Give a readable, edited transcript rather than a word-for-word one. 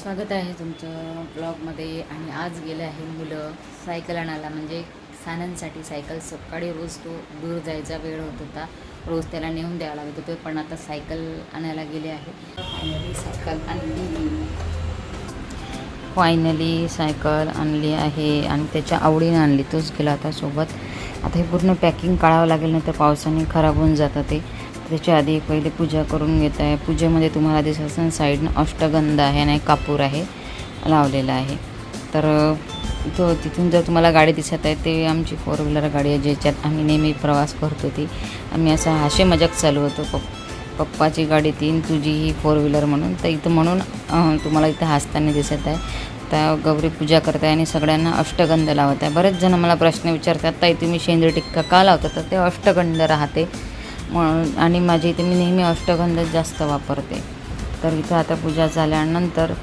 स्वागत आहे तुमचं ब्लॉगमध्ये. आणि आज गेले आहे मुलं सायकल आणायला, म्हणजे सानंदसाठी. सायकल सकाळी रोज तो दूर जायचा वेळ होत होता, रोज त्याला नेऊन द्यावा लागत होतं, पण आता सायकल आणायला गेले आहे. फायनली सायकल आणली आहे आणि त्याच्या आवडीने आणली, तोच गेला आता सोबत. आता हे पूर्ण पॅकिंग काढावं लागेल, नाही तर पावसाने खराब होऊन जातं ते. त्याच्या आधी पहिले पूजा करून घेत आहे. पूजेमध्ये तुम्हाला दिसत असेल साईडनं अष्टगंध आहे आणि कापूर आहे लावलेला आहे. तर तिथून जर तुम्हाला गाडी दिसत आहे ते आमची 4 व्हीलर गाडी आहे, ज्याच्यात आम्ही नेहमी प्रवास करतो. ती आम्ही असा हास्य मजाक चालू होतो, पप्पाची गाडी 3, तुझी ही 4 व्हीलर म्हणून. तर इथं म्हणून तुम्हाला इथं हसताना दिसत आहे. त्या गौरी पूजा करत आहे आणि सगळ्यांना अष्टगंध लावत आहे. बरेच जण मला प्रश्न विचारतात, ताई तुम्ही शेंदरी टिक्का का लावता? तर ते अष्टगंध राहते म्हणून. आणि माझ्या इथे मी नेहमी अष्टगंध जास्त वापरते. तर इथं आता पूजा झाल्यानंतर